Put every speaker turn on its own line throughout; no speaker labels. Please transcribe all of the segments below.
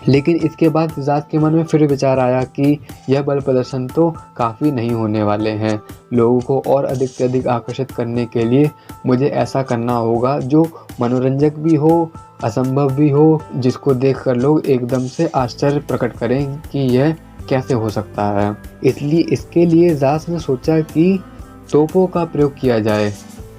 लेकिन इसके बाद जास के मन में फिर विचार आया कि यह बल प्रदर्शन तो काफ़ी नहीं होने वाले हैं। लोगों को और अधिक से अधिक आकर्षित करने के लिए मुझे ऐसा करना होगा जो मनोरंजक भी हो, असंभव भी हो, जिसको देखकर लोग एकदम से आश्चर्य प्रकट करें कि यह कैसे हो सकता है। इसलिए इसके लिए जास ने सोचा कि तोपों का प्रयोग किया जाए।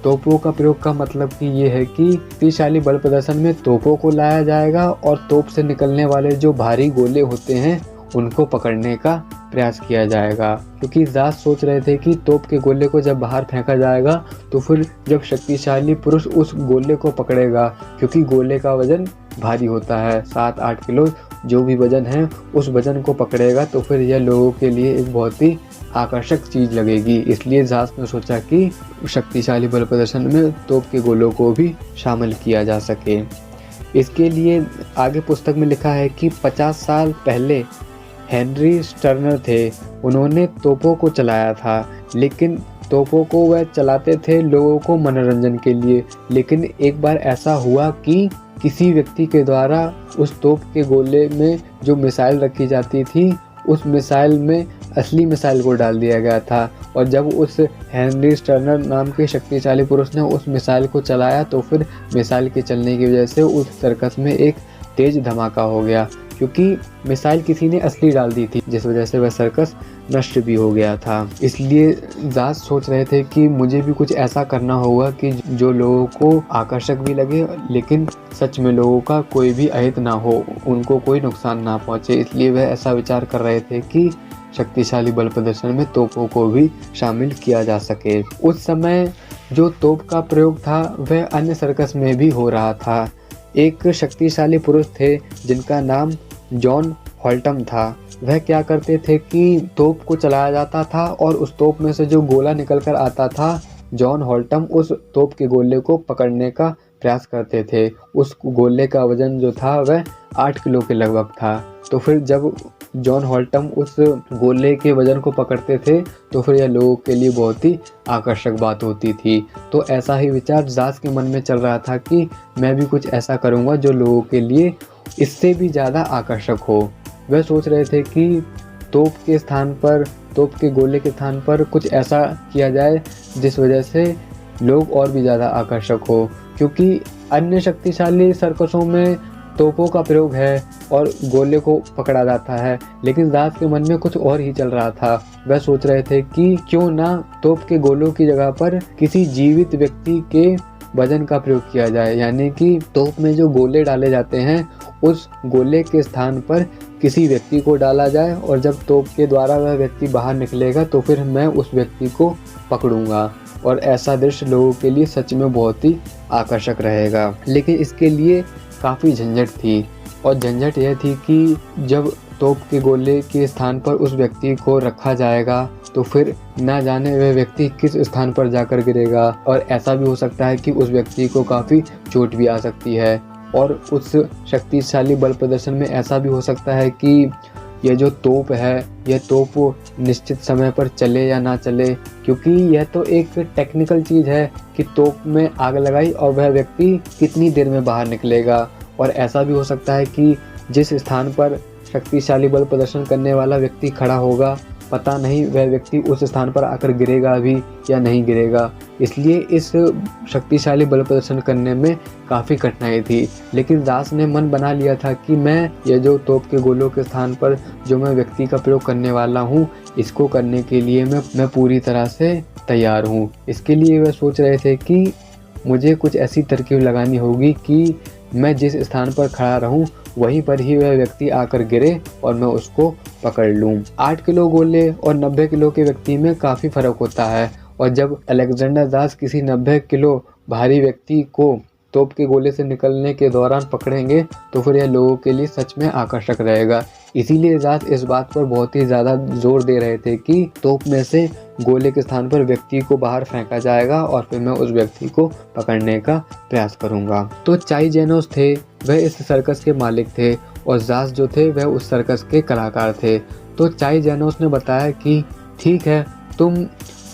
तोपों का प्रयोग का मतलब कि ये है कि शक्तिशाली बल प्रदर्शन में तोपों को लाया जाएगा और तोप से निकलने वाले जो भारी गोले होते हैं उनको पकड़ने का प्रयास किया जाएगा। क्योंकि जास सोच रहे थे कि तोप के गोले को जब बाहर फेंका जाएगा तो फिर जब शक्तिशाली पुरुष उस गोले को पकड़ेगा, क्योंकि गोले का वजन भारी होता है 7-8 किलो, जो भी वजन है उस वजन को पकड़ेगा तो फिर यह लोगों के लिए एक बहुत ही आकर्षक चीज़ लगेगी। इसलिए जास ने सोचा कि शक्तिशाली बल प्रदर्शन में तोप के गोलों को भी शामिल किया जा सके। इसके लिए आगे पुस्तक में लिखा है कि 50 साल पहले हेनरी स्टर्नर थे, उन्होंने तोपों को चलाया था, लेकिन तोपों को वह चलाते थे लोगों को मनोरंजन के लिए। लेकिन एक बार ऐसा हुआ कि किसी व्यक्ति के द्वारा उस तोप के गोले में जो मिसाइल रखी जाती थी उस मिसाइल में असली मिसाइल को डाल दिया गया था, और जब उस हेनरी स्टर्नर नाम के शक्तिशाली पुरुष ने उस मिसाइल को चलाया तो फिर मिसाइल के चलने की वजह से उस सर्कस में एक तेज धमाका हो गया, क्योंकि मिसाइल किसी ने असली डाल दी थी, जिस वजह से वह सर्कस नष्ट भी हो गया था। इसलिए जास सोच रहे थे कि मुझे भी कुछ ऐसा करना होगा कि जो लोगों को आकर्षक भी लगे, लेकिन सच में लोगों का कोई भी अहित ना हो, उनको कोई नुकसान ना पहुंचे। इसलिए वह ऐसा विचार कर रहे थे कि शक्तिशाली बल प्रदर्शन में तोपों को भी शामिल किया जा सके। उस समय जो तोप का प्रयोग था वह अन्य सर्कस में भी हो रहा था। एक शक्तिशाली पुरुष थे जिनका नाम जॉन हॉल्टम था। वह क्या करते थे कि तोप को चलाया जाता था और उस तोप में से जो गोला निकल कर आता था, जॉन हॉल्टम उस तोप के गोले को पकड़ने का प्रयास करते थे। उस गोले का वजन जो था वह 8 किलो के लगभग था। तो फिर जब जॉन हॉल्टम उस गोले के वजन को पकड़ते थे तो फिर यह लोगों के लिए बहुत ही आकर्षक बात होती थी। तो ऐसा ही विचार जास के मन में चल रहा था कि मैं भी कुछ ऐसा करूँगा जो लोगों के लिए इससे भी ज़्यादा आकर्षक हो। वह सोच रहे थे कि तोप के गोले के स्थान पर कुछ ऐसा किया जाए जिस वजह से लोग और भी ज़्यादा आकर्षक हो, क्योंकि अन्य शक्तिशाली सर्कसों में तोपों का प्रयोग है और गोले को पकड़ा जाता है, लेकिन जास के मन में कुछ और ही चल रहा था। वह सोच रहे थे कि क्यों ना तोप के गोलों की जगह पर किसी जीवित व्यक्ति के वजन का प्रयोग किया जाए, यानी कि तोप में जो गोले डाले जाते हैं उस गोले के स्थान पर किसी व्यक्ति को डाला जाए, और जब तोप के द्वारा वह व्यक्ति बाहर निकलेगा तो फिर मैं उस व्यक्ति को पकड़ूंगा, और ऐसा दृश्य लोगों के लिए सच में बहुत ही आकर्षक रहेगा। लेकिन इसके लिए काफ़ी झंझट थी, और झंझट यह थी कि जब तोप के गोले के स्थान पर उस व्यक्ति को रखा जाएगा तो फिर ना जाने वह व्यक्ति किस स्थान पर जाकर गिरेगा, और ऐसा भी हो सकता है कि उस व्यक्ति को काफ़ी चोट भी आ सकती है। और उस शक्तिशाली बल प्रदर्शन में ऐसा भी हो सकता है कि यह जो तोप है यह तोप निश्चित समय पर चले या ना चले, क्योंकि यह तो एक टेक्निकल चीज़ है कि तोप में आग लगाई और वह व्यक्ति कितनी देर में बाहर निकलेगा। और ऐसा भी हो सकता है कि जिस स्थान पर शक्तिशाली बल प्रदर्शन करने वाला व्यक्ति खड़ा होगा, पता नहीं वह व्यक्ति उस स्थान पर आकर गिरेगा भी या नहीं गिरेगा। इसलिए इस शक्तिशाली बल प्रदर्शन करने में काफ़ी कठिनाई थी। लेकिन जास ने मन बना लिया था कि मैं ये जो तोप के गोलों के स्थान पर जो मैं व्यक्ति का प्रयोग करने वाला हूँ, इसको करने के लिए मैं पूरी तरह से तैयार हूँ। इसके लिए वह सोच रहे थे कि मुझे कुछ ऐसी तरकीब लगानी होगी कि मैं जिस स्थान पर खड़ा रहूँ वहीं पर ही वह व्यक्ति आकर गिरे और मैं उसको पकड़ लूँ। 8 किलो गोले और 90 किलो के व्यक्ति में काफ़ी फ़र्क होता है, और जब अलेक्जेंडर जास किसी 90 किलो भारी व्यक्ति को तोप के गोले से निकलने के दौरान पकड़ेंगे तो फिर यह लोगों के लिए सच में आकर्षक रहेगा। इसीलिए जास इस बात पर बहुत ही ज़्यादा जोर दे रहे थे कि तोप में से गोले के स्थान पर व्यक्ति को बाहर फेंका जाएगा और फिर मैं उस व्यक्ति को पकड़ने का प्रयास करूंगा। तो चाई जेनोस थे, वह इस सर्कस के मालिक थे, और जास जो थे वह उस सर्कस के कलाकार थे। तो चाई जेनोस ने बताया कि ठीक है, तुम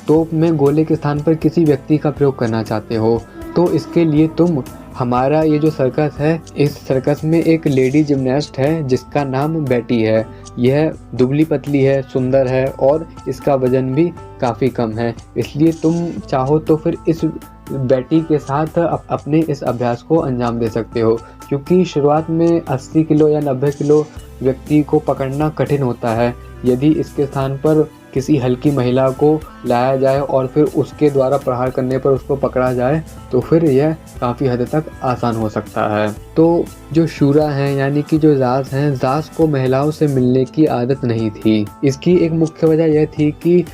तोप में गोले के स्थान पर किसी व्यक्ति का प्रयोग करना चाहते हो, तो इसके लिए तुम हमारा ये जो सर्कस है, इस सर्कस में एक लेडी जिम्नास्ट है जिसका नाम बेटी है। यह दुबली पतली है, सुंदर है और इसका वजन भी काफ़ी कम है। इसलिए तुम चाहो तो फिर इस बेटी के साथ अपने इस अभ्यास को अंजाम दे सकते हो, क्योंकि शुरुआत में 80 किलो या 90 किलो व्यक्ति को पकड़ना कठिन होता है। यदि इसके स्थान पर किसी हल्की महिला को लाया जाए और फिर उसके द्वारा प्रहार करने पर उसको पकड़ा जाए तो फिर यह काफ़ी हद तक आसान हो सकता है। तो जो शूरा हैं यानी कि जो जास हैं, जास को महिलाओं से मिलने की आदत नहीं थी। इसकी एक मुख्य वजह यह थी कि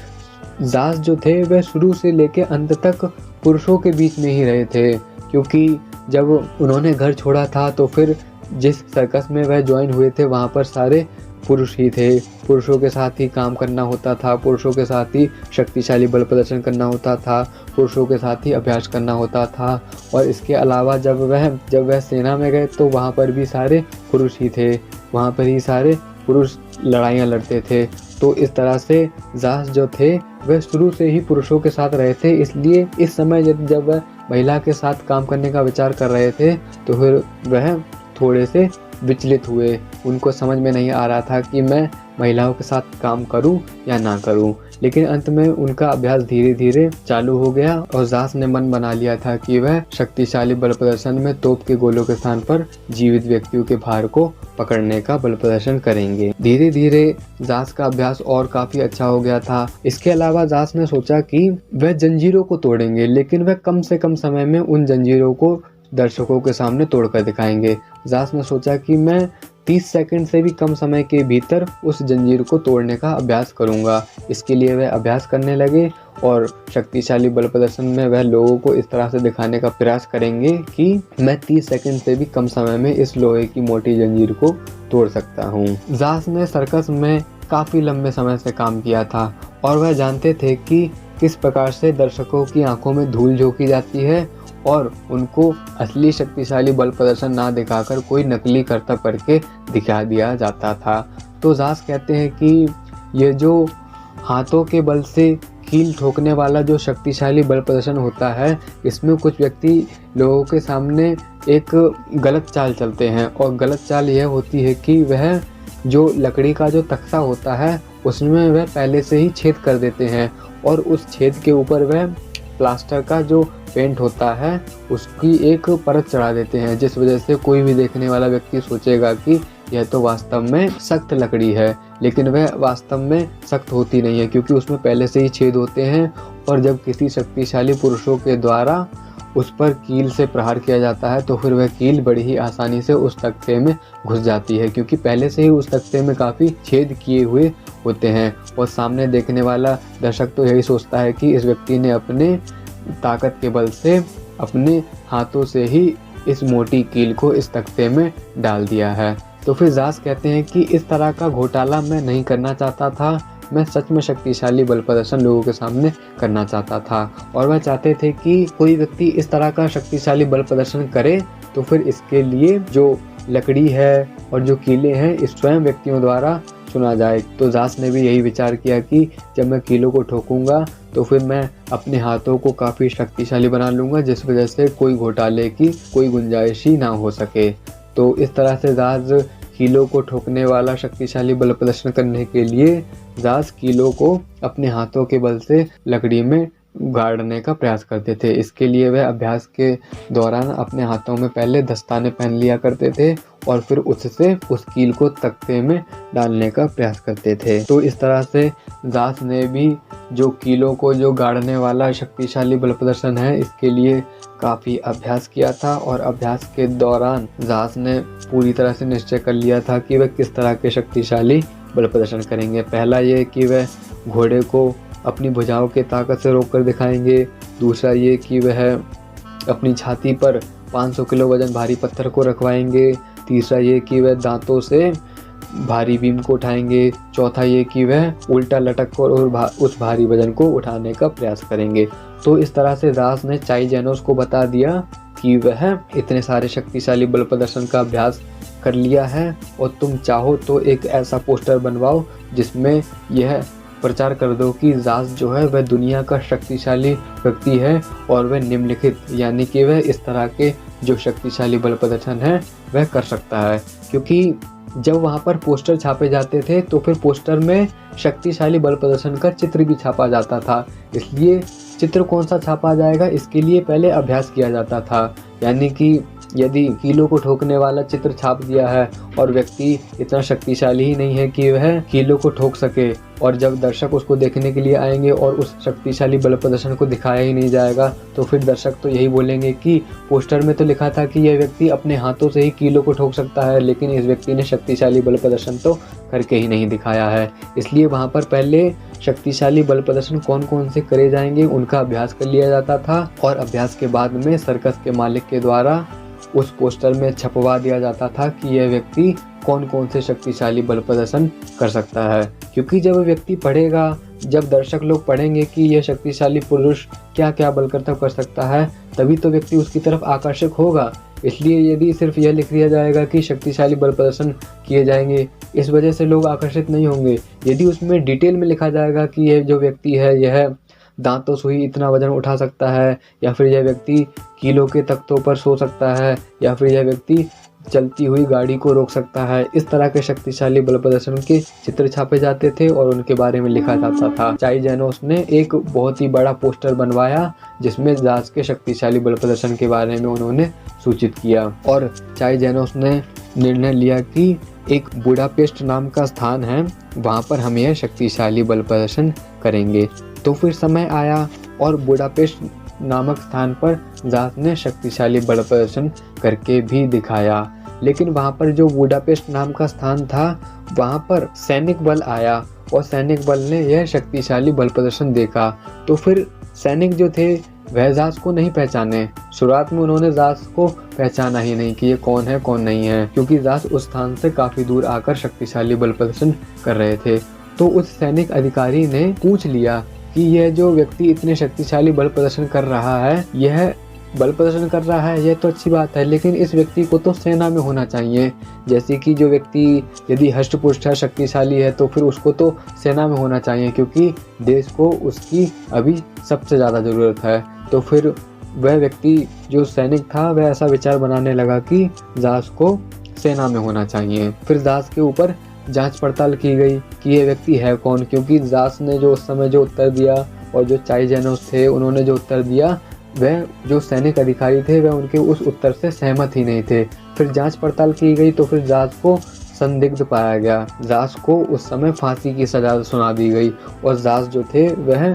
जास जो थे वह शुरू से लेकर अंत तक पुरुषों के बीच में ही रहे थे, क्योंकि जब उन्होंने घर छोड़ा था तो फिर जिस सर्कस में वह ज्वाइन हुए थे वहाँ पर सारे पुरुष ही थे। पुरुषों के साथ ही काम करना होता था, पुरुषों के साथ ही शक्तिशाली बल प्रदर्शन करना होता था, पुरुषों के साथ ही अभ्यास करना होता था। और इसके अलावा जब वह सेना में गए तो वहाँ पर भी सारे पुरुष ही थे, वहाँ पर ही सारे पुरुष लड़ाइयाँ लड़ते थे। तो इस तरह से जास जो थे वह शुरू से ही पुरुषों के साथ रहे थे। इसलिए इस समय जब वह महिला के साथ काम करने का विचार कर रहे थे तो फिर वह थोड़े से विचलित हुए। उनको समझ में नहीं आ रहा था कि मैं महिलाओं के साथ काम करूं या ना करूं। लेकिन अंत में उनका अभ्यास धीरे धीरे चालू हो गया और जास ने मन बना लिया था कि वह शक्तिशाली बल प्रदर्शन में तोप के गोलों के स्थान पर जीवित व्यक्तियों के भार को पकड़ने का बल प्रदर्शन करेंगे। धीरे धीरे जास का अभ्यास और काफी अच्छा हो गया था। इसके अलावा जास ने सोचा कि वह जंजीरों को तोड़ेंगे, लेकिन वह कम से कम समय में उन जंजीरों को दर्शकों के सामने तोड़कर दिखाएंगे। जास ने सोचा कि मैं 30 सेकंड से भी कम समय के भीतर उस जंजीर को तोड़ने का अभ्यास करूंगा। इसके लिए वह अभ्यास करने लगे और शक्तिशाली बल प्रदर्शन में वह लोगों को इस तरह से दिखाने का प्रयास करेंगे कि मैं 30 सेकंड से भी कम समय में इस लोहे की मोटी जंजीर को तोड़ सकता हूँ। जास ने सर्कस में काफ़ी लंबे समय से काम किया था और वह जानते थे कि किस प्रकार से दर्शकों की आंखों में धूल झोंकी जाती है और उनको असली शक्तिशाली बल प्रदर्शन ना दिखाकर कोई नकली करतब करके दिखा दिया जाता था। तो जास कहते हैं कि ये जो हाथों के बल से कील ठोकने वाला जो शक्तिशाली बल प्रदर्शन होता है, इसमें कुछ व्यक्ति लोगों के सामने एक गलत चाल चलते हैं। और गलत चाल यह होती है कि वह जो लकड़ी का जो तख्ता होता है उसमें वह पहले से ही छेद कर देते हैं और उस छेद के ऊपर वह प्लास्टर का जो पेंट होता है उसकी एक परत चढ़ा देते हैं, जिस वजह से कोई भी देखने वाला व्यक्ति सोचेगा कि यह तो वास्तव में सख्त लकड़ी है, लेकिन वह वास्तव में सख्त होती नहीं है क्योंकि उसमें पहले से ही छेद होते हैं। और जब किसी शक्तिशाली पुरुषों के द्वारा उस पर कील से प्रहार किया जाता है तो फिर वह कील बड़ी ही आसानी से उस तख्ते में घुस जाती है, क्योंकि पहले से ही उस तख्ते में काफ़ी छेद किए हुए होते हैं। और सामने देखने वाला दर्शक तो यही सोचता है कि इस व्यक्ति ने अपने ताकत के बल से अपने हाथों से ही इस मोटी कील को इस तख्ते में डाल दिया है। तो फिर जास कहते हैं कि इस तरह का घोटाला मैं नहीं करना चाहता था, मैं सच में शक्तिशाली बल प्रदर्शन लोगों के सामने करना चाहता था। और वह चाहते थे कि कोई व्यक्ति इस तरह का शक्तिशाली बल प्रदर्शन करे तो फिर इसके लिए जो लकड़ी है और जो कीले हैं इस स्वयं व्यक्तियों द्वारा चुना जाए। तो जास ने भी यही विचार किया कि जब मैं कीलों को ठोकूंगा तो फिर मैं अपने हाथों को काफ़ी शक्तिशाली बना लूँगा, जिस वजह से कोई घोटाले की कोई गुंजाइश ही ना हो सके। तो इस तरह से जास कीलों को ठोकने वाला शक्तिशाली बल प्रदर्शन करने के लिए जास कीलों को अपने हाथों के बल से लकड़ी में गाड़ने का प्रयास करते थे। इसके लिए वह अभ्यास के दौरान अपने हाथों में पहले दस्ताने पहन लिया करते थे और फिर उससे उस कील को तख्ते में डालने का प्रयास करते थे। तो इस तरह से जास ने भी जो कीलों को जो गाड़ने वाला शक्तिशाली बल प्रदर्शन है इसके लिए काफ़ी अभ्यास किया था। और अभ्यास के दौरान जास ने पूरी तरह से निश्चय कर लिया था कि वह किस तरह के शक्तिशाली बल प्रदर्शन करेंगे। पहला ये कि वह घोड़े को अपनी भुजाओं के ताकत से रोक कर दिखाएंगे। दूसरा ये कि वह अपनी छाती पर 500 किलो वजन भारी पत्थर को रखवाएंगे। तीसरा ये कि वह दांतों से भारी बीम को उठाएंगे। चौथा ये कि वह उल्टा लटक कर और उस भारी वजन को उठाने का प्रयास करेंगे। तो इस तरह से जास ने चाई जेनोस को बता दिया कि वह इतने सारे शक्तिशाली बल प्रदर्शन का अभ्यास कर लिया है और तुम चाहो तो एक ऐसा पोस्टर बनवाओ जिसमें यह प्रचार कर दो कि जास जो है वह दुनिया का शक्तिशाली व्यक्ति है और वह निम्नलिखित यानी कि वह इस तरह के जो शक्तिशाली बल प्रदर्शन है वह कर सकता है। क्योंकि जब वहाँ पर पोस्टर छापे जाते थे तो फिर पोस्टर में शक्तिशाली बल प्रदर्शन का चित्र भी छापा जाता था, इसलिए चित्र कौन सा छापा जाएगा इसके लिए पहले अभ्यास किया जाता था। यानी कि यदि कीलों को ठोकने वाला चित्र छाप दिया है और व्यक्ति इतना शक्तिशाली ही नहीं है कि वह कीलों को ठोक सके, और जब दर्शक उसको देखने के लिए आएंगे और उस शक्तिशाली बल प्रदर्शन को दिखाया ही नहीं जाएगा तो फिर दर्शक तो यही बोलेंगे कि पोस्टर में तो लिखा था कि यह व्यक्ति अपने हाथों से ही कीलों को ठोक सकता है, लेकिन इस व्यक्ति ने शक्तिशाली बल प्रदर्शन तो करके ही नहीं दिखाया है। इसलिए वहाँ पर पहले शक्तिशाली बल प्रदर्शन कौन कौन से करे जाएंगे उनका अभ्यास कर लिया जाता था, और अभ्यास के बाद में सर्कस के मालिक के द्वारा उस पोस्टर में छपवा दिया जाता था कि यह व्यक्ति कौन कौन से शक्तिशाली बल प्रदर्शन कर सकता है। क्योंकि जब व्यक्ति पढ़ेगा, जब दर्शक लोग पढ़ेंगे कि यह शक्तिशाली पुरुष क्या क्या बल करतब कर सकता है, तभी तो व्यक्ति उसकी तरफ आकर्षक होगा। इसलिए यदि सिर्फ यह लिख दिया जाएगा कि शक्तिशाली बल प्रदर्शन किए जाएंगे, इस वजह से लोग आकर्षित नहीं होंगे। यदि उसमें डिटेल में लिखा जाएगा कि यह जो व्यक्ति है यह दांतों से ही इतना वजन उठा सकता है, या फिर यह व्यक्ति कीलों के तख्तों पर सो सकता है, या फिर यह व्यक्ति चलती हुई गाड़ी को रोक सकता है, इस तरह के शक्तिशाली बल प्रदर्शन के चित्र छापे जाते थे और उनके बारे में लिखा जाता था। चाई जेनोस ने एक बहुत ही बड़ा पोस्टर बनवाया जिसमें जास के शक्तिशाली बल प्रदर्शन के बारे में उन्होंने सूचित किया, और चाई जेनोस ने निर्णय लिया कि एक बुडापेस्ट नाम का स्थान है, वहाँ पर हम यह शक्तिशाली बल प्रदर्शन करेंगे। तो फिर समय आया और बुडापेस्ट नामक स्थान पर जास ने शक्तिशाली बल प्रदर्शन करके भी दिखाया। लेकिन वहाँ पर जो बुडापेस्ट नाम का स्थान था वहाँ पर सैनिक बल आया और सैनिक बल ने यह शक्तिशाली बल प्रदर्शन देखा। तो फिर सैनिक जो थे वह जास को नहीं पहचाने। शुरुआत में उन्होंने जास को पहचाना ही नहीं कि ये कौन है कौन नहीं है, क्योंकि जास उस स्थान से काफ़ी दूर आकर शक्तिशाली बल प्रदर्शन कर रहे थे। तो उस सैनिक अधिकारी ने पूछ लिया कि यह जो व्यक्ति इतने शक्तिशाली बल प्रदर्शन कर रहा है, यह बल प्रदर्शन कर रहा है, यह तो अच्छी बात है, लेकिन इस व्यक्ति को तो सेना में होना चाहिए। जैसे कि जो व्यक्ति यदि हष्ट-पुष्ट है, शक्तिशाली है, तो फिर उसको तो सेना में होना चाहिए, क्योंकि देश को उसकी अभी सबसे ज़्यादा ज़रूरत है। तो फिर वह व्यक्ति जो सैनिक था वह ऐसा विचार बनाने लगा कि जास को सेना में होना चाहिए। फिर जास के ऊपर जांच पड़ताल की गई कि ये व्यक्ति है कौन, क्योंकि जास ने जो उस समय जो उत्तर दिया और जो चाई जेनोस थे उन्होंने जो उत्तर दिया, वह जो सैनिक अधिकारी थे वह उनके उस उत्तर से सहमत ही नहीं थे। फिर जांच पड़ताल की गई तो फिर जास को संदिग्ध पाया गया। जास को उस समय फांसी की सजा सुना दी गई और जास जो थे वह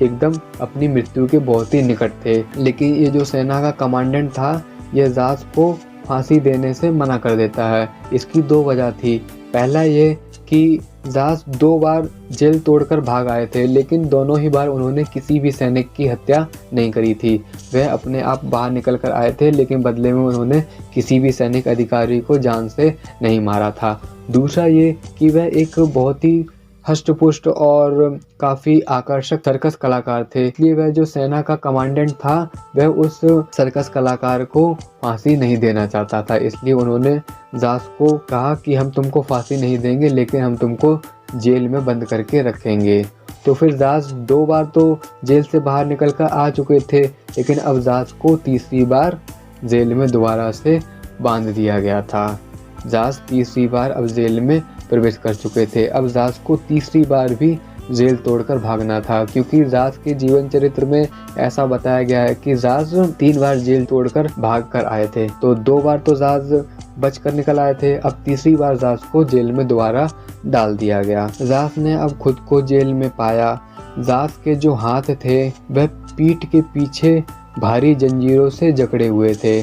एकदम अपनी मृत्यु के बहुत ही निकट थे। लेकिन ये जो सेना का कमांडेंट था यह जास को फांसी देने से मना कर देता है। इसकी दो वजह थी। पहला ये कि जास 2 बार जेल तोड़कर भाग आए थे, लेकिन दोनों ही बार उन्होंने किसी भी सैनिक की हत्या नहीं करी थी। वह अपने आप बाहर निकल कर आए थे, लेकिन बदले में उन्होंने किसी भी सैनिक अधिकारी को जान से नहीं मारा था। दूसरा ये कि वह एक बहुत ही हष्ट-पुष्ट और काफ़ी आकर्षक सर्कस कलाकार थे, इसलिए वह जो सेना का कमांडेंट था वह उस सर्कस कलाकार को फांसी नहीं देना चाहता था। इसलिए उन्होंने जास को कहा कि हम तुमको फांसी नहीं देंगे, लेकिन हम तुमको जेल में बंद करके रखेंगे। तो फिर जास 2 बार तो जेल से बाहर निकल कर आ चुके थे, लेकिन अब जास को तीसरी बार जेल में दोबारा से बांध दिया गया था। जास तीसरी बार अब जेल में प्रवेश कर चुके थे। अब जास को तीसरी बार भी जेल तोड़कर भागना था, क्योंकि जास के जीवन चरित्र में ऐसा बताया गया है कि जास 3 बार जेल तोड़कर भाग कर आए थे। तो 2 बार तो जास बच कर निकल आए थे, अब तीसरी बार जास को जेल में दोबारा डाल दिया गया। जास ने अब खुद को जेल में पाया। जास के जो हाथ थे वह पीठ के पीछे भारी जंजीरों से जकड़े हुए थे,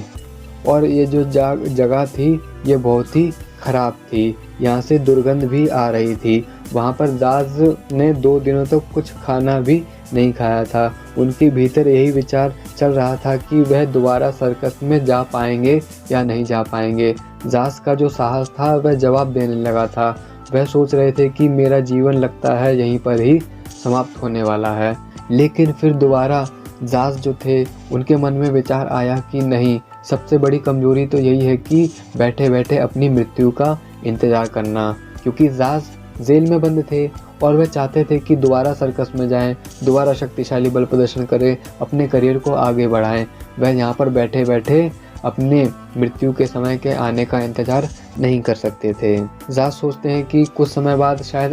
और ये जो जगह थी ये बहुत ही खराब थी। यहाँ से दुर्गंध भी आ रही थी। वहाँ पर जास ने 2 दिनों तक कुछ खाना भी नहीं खाया था। उनके भीतर यही विचार चल रहा था कि वह दोबारा सर्कस में जा पाएंगे या नहीं जा पाएंगे। जास का जो साहस था वह जवाब देने लगा था। वह सोच रहे थे कि मेरा जीवन लगता है यहीं पर ही समाप्त होने वाला है। लेकिन फिर दोबारा जास जो थे उनके मन में विचार आया कि नहीं, सबसे बड़ी कमजोरी तो यही है कि बैठे बैठे अपनी मृत्यु का इंतज़ार करना, क्योंकि जास जेल में बंद थे और वह चाहते थे कि दोबारा सर्कस में जाएं, दोबारा शक्तिशाली बल प्रदर्शन करें, अपने करियर को आगे बढ़ाएं। वह यहाँ पर बैठे बैठे अपने मृत्यु के समय के आने का इंतजार नहीं कर सकते थे। ज़ास सोचते हैं कि कुछ समय बाद शायद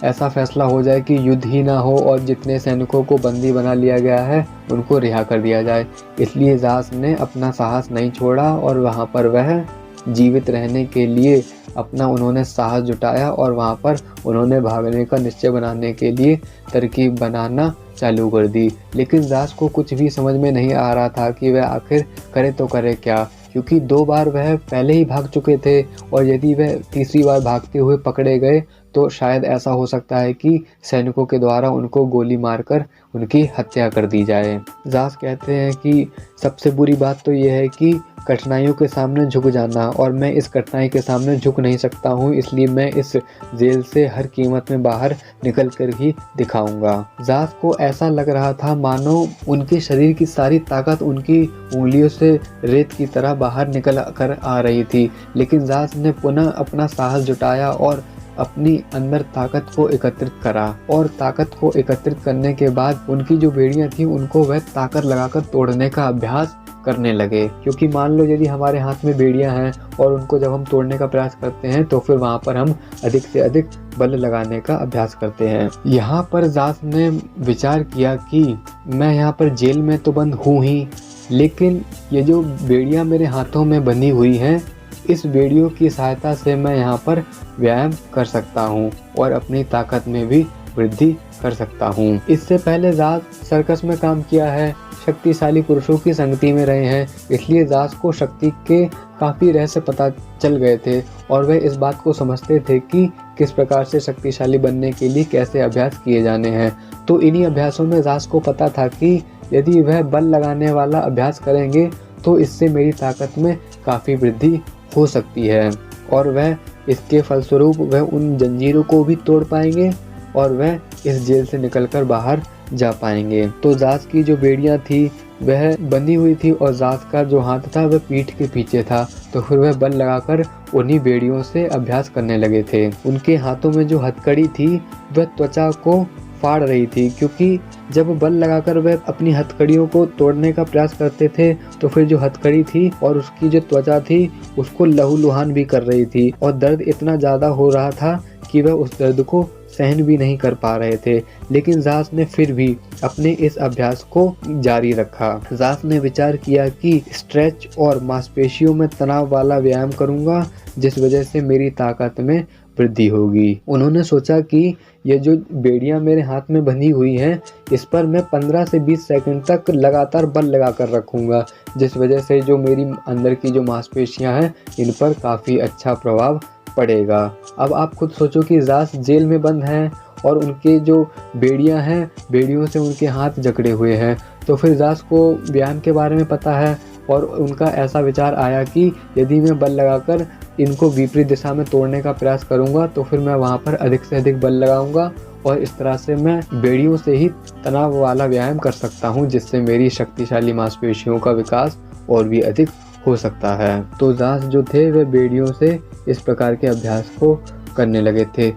ऐसा फैसला हो जाए कि युद्ध ही ना हो और जितने सैनिकों को बंदी बना लिया गया है उनको रिहा कर दिया जाए। इसलिए ज़ास ने अपना साहस नहीं छोड़ा और वहाँ पर वह जीवित रहने के लिए अपना उन्होंने साहस जुटाया और वहाँ पर उन्होंने भागने का निश्चय बनाने के लिए तरकीब बनाना चालू कर दी। लेकिन ज़ास को कुछ भी समझ में नहीं आ रहा था कि वह आखिर करे तो करे क्या, क्योंकि 2 बार वह पहले ही भाग चुके थे और यदि वह तीसरी बार भागते हुए पकड़े गए तो शायद ऐसा हो सकता है कि सैनिकों के द्वारा उनको गोली मारकर उनकी हत्या कर दी जाए। ज़ास कहते हैं कि सबसे बुरी बात तो यह है कि कठिनाइयों के सामने झुक जाना, और मैं इस कठिनाई के सामने झुक नहीं सकता हूँ, इसलिए मैं इस जेल से हर कीमत में बाहर निकल कर ही दिखाऊंगा। ज़ास को ऐसा लग रहा था मानो उनके शरीर की सारी ताकत उनकी उंगलियों से रेत की तरह बाहर निकल कर आ रही थी। लेकिन ज़ास ने पुनः अपना साहस जुटाया और अपनी अंदर ताकत को एकत्रित करा, और ताकत को एकत्रित करने के बाद उनकी जो बेड़ियां थी उनको वह ताकत लगाकर तोड़ने का अभ्यास करने लगे। क्योंकि मान लो यदि हमारे हाथ में बेड़ियां हैं और उनको जब हम तोड़ने का प्रयास करते हैं तो फिर वहां पर हम अधिक से अधिक बल लगाने का अभ्यास करते हैं। यहाँ पर ज़ास ने विचार किया कि मैं यहाँ पर जेल में तो बंद हूँ ही, लेकिन ये जो बेड़ियां मेरे हाथों में बंधी हुई हैं, इस बेड़ियों की सहायता से मैं यहाँ पर व्यायाम कर सकता हूँ और अपनी ताकत में भी वृद्धि कर सकता हूँ। इससे पहले ज़ास सर्कस में काम किया है, शक्तिशाली पुरुषों की संगति में रहे हैं, इसलिए ज़ास को शक्ति के काफ़ी रहस्य पता चल गए थे और वह इस बात को समझते थे कि किस प्रकार से शक्तिशाली बनने के लिए कैसे अभ्यास किए जाने हैं। तो इन्हीं अभ्यासों में ज़ास को पता था कि यदि वह बल लगाने वाला अभ्यास करेंगे तो इससे मेरी ताकत में काफ़ी वृद्धि हो सकती है और वह इसके फलस्वरूप वह उन जंजीरों को भी तोड़ पाएंगे और वह इस जेल से निकलकर बाहर जा पाएंगे। तो ज़ास की जो बेड़ियां थी वह बंधी हुई थी और ज़ास का जो हाथ था वह पीठ के पीछे था, तो फिर वह बल लगाकर उन्हीं बेड़ियों से अभ्यास करने लगे थे। उनके हाथों में जो हथकड़ी थी वह त्वचा को फाड़ रही थी, क्योंकि जब बल लगाकर वह अपनी हथकड़ियों को तोड़ने का प्रयास करते थे तो फिर जो हथकड़ी थी और उसकी जो त्वचा थी उसको लहूलुहान भी कर रही थी और दर्द इतना ज़्यादा हो रहा था कि वह उस दर्द को सहन भी नहीं कर पा रहे थे। लेकिन ज़ास ने फिर भी अपने इस अभ्यास को जारी रखा। ज़ास ने विचार किया कि स्ट्रेच और मांसपेशियों में तनाव वाला व्यायाम करूंगा, जिस वजह से मेरी ताकत में वृद्धि होगी। उन्होंने सोचा कि ये जो बेड़ियां मेरे हाथ में बंधी हुई हैं, इस पर मैं 15 से 20 सेकंड तक लगातार बल लगाकर रखूंगा, जिस वजह से जो मेरी अंदर की जो मांसपेशियां हैं इन पर काफ़ी अच्छा प्रभाव पड़ेगा। अब आप खुद सोचो कि ज़ास जेल में बंद हैं और उनके जो बेड़ियां हैं, बेड़ियों से उनके हाथ जकड़े हुए हैं, तो फिर ज़ास को व्यायाम के बारे में पता है और उनका ऐसा विचार आया कि यदि मैं बल लगाकर इनको विपरीत दिशा में तोड़ने का प्रयास करूंगा तो फिर मैं वहां पर अधिक से अधिक बल लगाऊंगा और इस तरह से मैं बेड़ियों से ही तनाव वाला व्यायाम कर सकता हूं, जिससे मेरी शक्तिशाली मांसपेशियों का विकास और भी अधिक हो सकता है। तो ज़ास जो थे वे बेड़ियों से इस प्रकार के अभ्यास को करने लगे थे।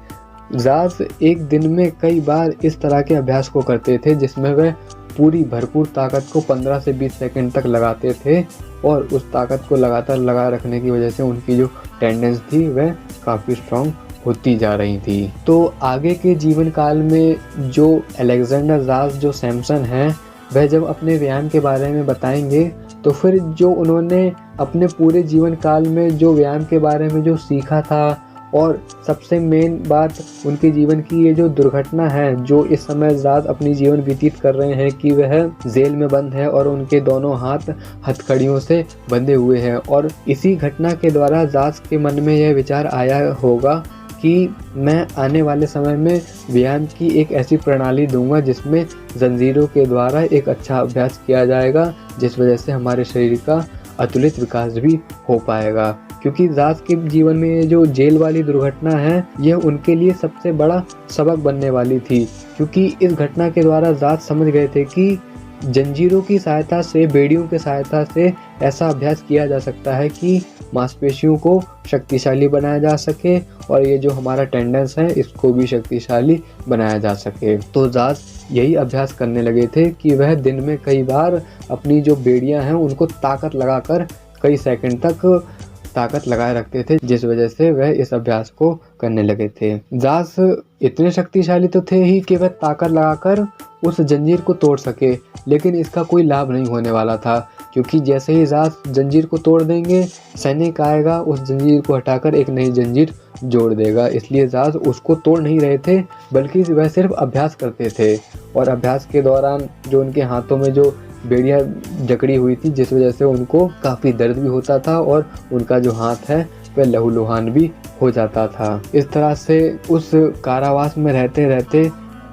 ज़ास एक दिन में कई बार इस तरह के अभ्यास को करते थे जिसमें वह पूरी भरपूर ताकत को 15 से 20 सेकंड तक लगाते थे और उस ताकत को लगातार लगाए रखने की वजह से उनकी जो टेंडेंस थी वह काफ़ी स्ट्रॉन्ग होती जा रही थी। तो आगे के जीवन काल में जो अलेक्जेंडर ज़ास जो सैमसन हैं वह जब अपने व्यायाम के बारे में बताएंगे तो फिर जो उन्होंने अपने पूरे जीवन काल में जो व्यायाम के बारे में जो सीखा था और सबसे मेन बात उनके जीवन की ये जो दुर्घटना है जो इस समय ज़ास अपनी जीवन व्यतीत कर रहे हैं कि वह जेल में बंद है और उनके दोनों हाथ हथकड़ियों से बंधे हुए हैं, और इसी घटना के द्वारा ज़ास के मन में यह विचार आया होगा कि मैं आने वाले समय में व्यायाम की एक ऐसी प्रणाली दूंगा जिसमें जंजीरों के द्वारा एक अच्छा अभ्यास किया जाएगा, जिस वजह से हमारे शरीर का अतुलित विकास भी हो पाएगा। क्योंकि ज़ास के जीवन में ये जो जेल वाली दुर्घटना है यह उनके लिए सबसे बड़ा सबक बनने वाली थी, क्योंकि इस घटना के द्वारा ज़ास समझ गए थे कि जंजीरों की सहायता से, बेड़ियों की सहायता से ऐसा अभ्यास किया जा सकता है कि मांसपेशियों को शक्तिशाली बनाया जा सके और ये जो हमारा टेंडेंस है इसको भी शक्तिशाली बनाया जा सके। तो जास यही अभ्यास करने लगे थे कि वह दिन में कई बार अपनी जो बेड़ियां हैं उनको ताकत लगाकर कई सेकंड तक ताकत लगाए रखते थे, जिस वजह से वह इस अभ्यास को करने लगे थे। जास इतने शक्तिशाली तो थे ही कि वह ताकत लगाकर उस जंजीर को तोड़ सके, लेकिन इसका कोई लाभ नहीं होने वाला था, क्योंकि जैसे ही जास जंजीर को तोड़ देंगे, सैनिक आएगा, उस जंजीर को हटाकर एक नई जंजीर जोड़ देगा। इसलिए जास उसको तोड़ नहीं रहे थे, बल्कि वह सिर्फ अभ्यास करते थे। और अभ्यास के दौरान जो उनके हाथों में जो बेड़ियां जकड़ी हुई थी, जिस वजह से उनको काफ़ी दर्द भी होता था और उनका जो हाथ है वह लहूलुहान भी हो जाता था। इस तरह से उस कारावास में रहते रहते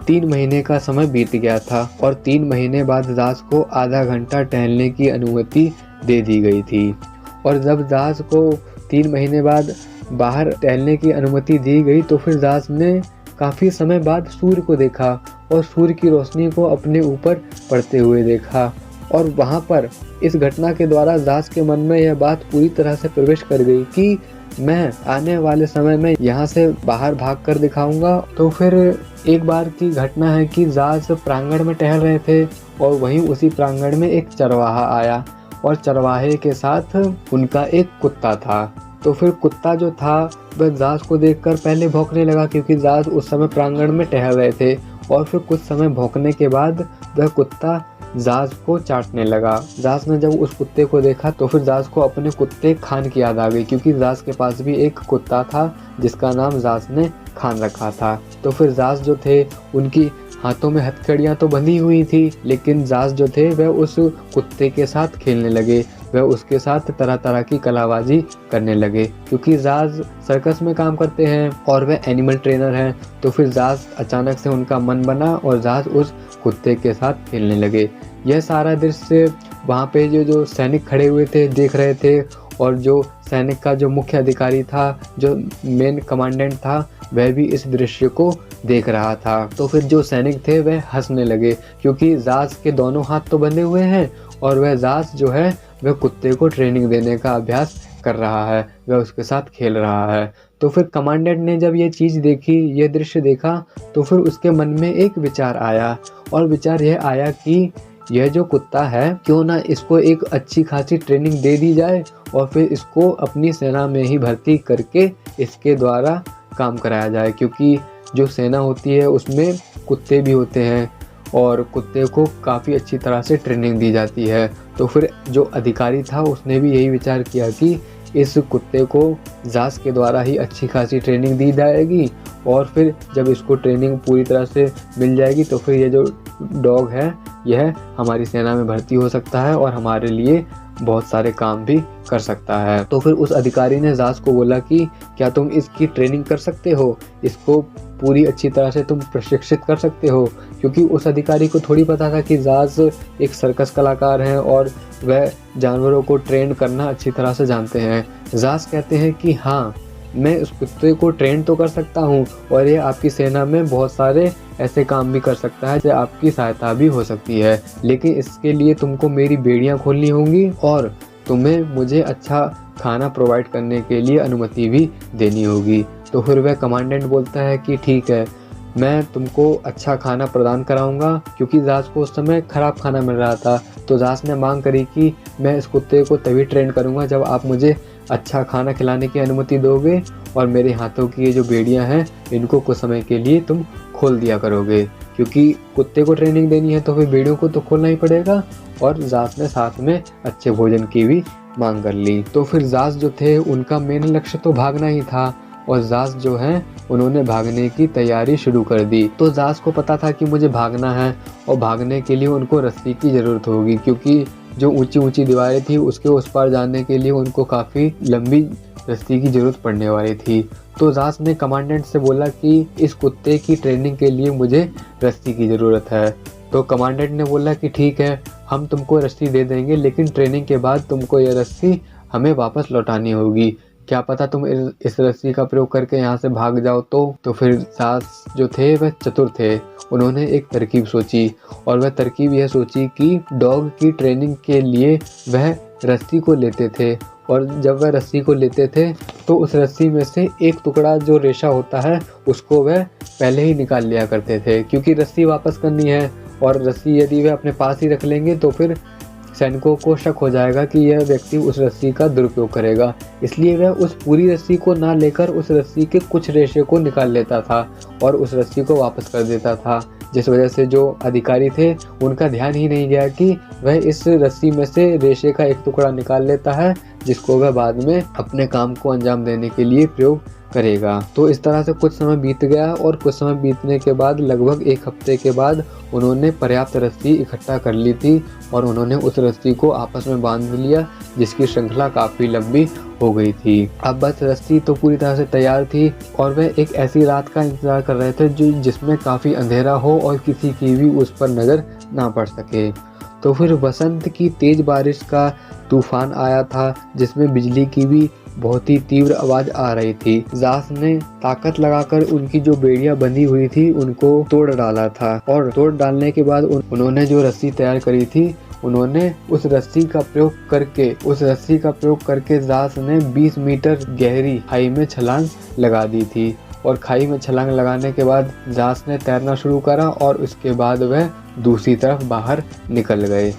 3 महीने का समय बीत गया था और 3 महीने बाद जास को आधा घंटा टहलने की अनुमति दे दी गई थी। और जब जास को 3 महीने बाद बाहर टहलने की अनुमति दी गई तो फिर जास ने काफ़ी समय बाद सूर्य को देखा और सूर्य की रोशनी को अपने ऊपर पड़ते हुए देखा। और वहाँ पर इस घटना के द्वारा जास के मन में यह बात पूरी तरह से प्रवेश कर गई कि मैं आने वाले समय में यहाँ से बाहर भाग कर दिखाऊंगा। तो फिर एक बार की घटना है कि जास प्रांगण में टहल रहे थे और वहीं उसी प्रांगण में एक चरवाहा आया और चरवाहे के साथ उनका एक कुत्ता था। तो फिर कुत्ता जो था वह जास को देखकर पहले भौंकने लगा, क्योंकि जास उस समय प्रांगण में टहल रहे थे। और फिर कुछ समय भौंकने के बाद वह कुत्ता जास को चाटने लगा। जास ने जब उस कुत्ते को देखा तो फिर जास को अपने कुत्ते खान की याद आ गई, क्योंकि जास के पास भी एक कुत्ता था जिसका नाम जास ने खान रखा था। तो फिर जास जो थे उनकी हाथों में हथकड़ियाँ तो बंधी हुई थी, लेकिन जास जो थे वह उस कुत्ते के साथ खेलने लगे, वह उसके साथ तरह तरह की कलाबाजी करने लगे। क्योंकि जास सर्कस में काम करते हैं और वह एनिमल ट्रेनर हैं, तो फिर जास अचानक से उनका मन बना और जास उस कुत्ते के साथ खेलने लगे। यह सारा दृश्य वहाँ पे जो सैनिक खड़े हुए थे देख रहे थे, और जो सैनिक का जो मुख्य अधिकारी था, जो मेन कमांडेंट था, वह भी इस दृश्य को देख रहा था। तो फिर जो सैनिक थे वह हंसने लगे, क्योंकि जास के दोनों हाथ तो बंधे हुए हैं और वह जास जो है वह कुत्ते को ट्रेनिंग देने का अभ्यास कर रहा है, वह उसके साथ खेल रहा है। तो फिर कमांडेंट ने जब ये चीज़ देखी, ये दृश्य देखा, तो फिर उसके मन में एक विचार आया, और विचार यह आया कि यह जो कुत्ता है, क्यों ना इसको एक अच्छी खासी ट्रेनिंग दे दी जाए और फिर इसको अपनी सेना में ही भर्ती करके इसके द्वारा काम कराया जाए। क्योंकि जो सेना होती है उसमें कुत्ते भी होते हैं और कुत्ते को काफ़ी अच्छी तरह से ट्रेनिंग दी जाती है। तो फिर जो अधिकारी था उसने भी यही विचार किया कि इस कुत्ते को जास के द्वारा ही अच्छी खासी ट्रेनिंग दी जाएगी, और फिर जब इसको ट्रेनिंग पूरी तरह से मिल जाएगी तो फिर ये जो डॉग है यह हमारी सेना में भर्ती हो सकता है और हमारे लिए बहुत सारे काम भी कर सकता है। तो फिर उस अधिकारी ने जास को बोला कि क्या तुम इसकी ट्रेनिंग कर सकते हो, इसको पूरी अच्छी तरह से तुम प्रशिक्षित कर सकते हो। क्योंकि उस अधिकारी को थोड़ी पता था कि जास एक सर्कस कलाकार हैं और वह जानवरों को ट्रेन करना अच्छी तरह से जानते हैं। जास कहते हैं कि हाँ, मैं उस कुत्ते को ट्रेन तो कर सकता हूँ और ये आपकी सेना में बहुत सारे ऐसे काम भी कर सकता है, जिससे आपकी सहायता भी हो सकती है, लेकिन इसके लिए तुमको मेरी बेड़ियाँ खोलनी होंगी और तुम्हें मुझे अच्छा खाना प्रोवाइड करने के लिए अनुमति भी देनी होगी। तो फिर वह कमांडेंट बोलता है कि ठीक है, मैं तुमको अच्छा खाना प्रदान कराऊंगा, क्योंकि जास को उस समय ख़राब खाना मिल रहा था। तो जास ने मांग करी कि मैं इस कुत्ते को तभी ट्रेन करूंगा जब आप मुझे अच्छा खाना खिलाने की अनुमति दोगे और मेरे हाथों की ये जो बेड़ियां हैं इनको कुछ समय के लिए तुम खोल दिया करोगे। क्योंकि कुत्ते को ट्रेनिंग देनी है तो फिर बेड़ियों को तो खोलना ही पड़ेगा। और जास ने साथ में अच्छे भोजन की भी मांग कर ली। तो फिर जास जो थे उनका मेन लक्ष्य तो भागना ही था और जास जो है उन्होंने भागने की तैयारी शुरू कर दी। तो जास को पता था कि मुझे भागना है और भागने के लिए उनको रस्सी की ज़रूरत होगी, क्योंकि जो ऊंची ऊंची दीवारें थी उसके उस पार जाने के लिए उनको काफ़ी लंबी रस्सी की ज़रूरत पड़ने वाली थी। तो जास ने कमांडेंट से बोला कि इस कुत्ते की ट्रेनिंग के लिए मुझे रस्सी की ज़रूरत है। तो कमांडेंट ने बोला कि ठीक है, हम तुमको रस्सी दे देंगे, लेकिन ट्रेनिंग के बाद तुमको यह रस्सी हमें वापस लौटानी होगी, क्या पता तुम इस रस्सी का प्रयोग करके यहाँ से भाग जाओ। तो फिर सास जो थे वह चतुर थे, उन्होंने एक तरकीब सोची और वह तरकीब यह सोची कि डॉग की ट्रेनिंग के लिए वह रस्सी को लेते थे और जब वह रस्सी को लेते थे तो उस रस्सी में से एक टुकड़ा जो रेशा होता है उसको वह पहले ही निकाल लिया करते थे, क्योंकि रस्सी वापस करनी है और रस्सी यदि वह अपने पास ही रख लेंगे तो फिर सैनिकों को शक हो जाएगा कि यह व्यक्ति उस रस्सी का दुरुपयोग करेगा। इसलिए वह उस पूरी रस्सी को ना लेकर उस रस्सी के कुछ रेशे को निकाल लेता था और उस रस्सी को वापस कर देता था, जिस वजह से जो अधिकारी थे उनका ध्यान ही नहीं गया कि वह इस रस्सी में से रेशे का एक टुकड़ा निकाल लेता है जिसको वह बाद में अपने काम को अंजाम देने के लिए प्रयोग करेगा। तो इस तरह से कुछ समय बीत गया और कुछ समय बीतने के बाद लगभग 1 हफ्ते के बाद उन्होंने पर्याप्त रस्सी इकट्ठा कर ली थी और उन्होंने उस रस्सी को आपस में बांध लिया, जिसकी श्रृंखला काफ़ी लंबी हो गई थी। अब बस रस्सी तो पूरी तरह से तैयार थी और वह एक ऐसी रात का इंतजार कर रहे थे जिसमें काफ़ी अंधेरा हो और किसी की भी उस पर नज़र ना पड़ सके। तो फिर वसंत की तेज बारिश का तूफान आया था, जिसमें बिजली की भी बहुत ही तीव्र आवाज आ रही थी। जास ने ताकत लगाकर उनकी जो बेड़ियां बंधी हुई थी उनको तोड़ डाला था और तोड़ डालने के बाद उन्होंने जो रस्सी तैयार करी थी उन्होंने उस रस्सी का प्रयोग करके जास ने 20 मीटर गहरी खाई में छलांग लगा दी थी और खाई में छलांग लगाने के बाद जास ने तैरना शुरू करा और उसके बाद वह दूसरी तरफ बाहर निकल गए।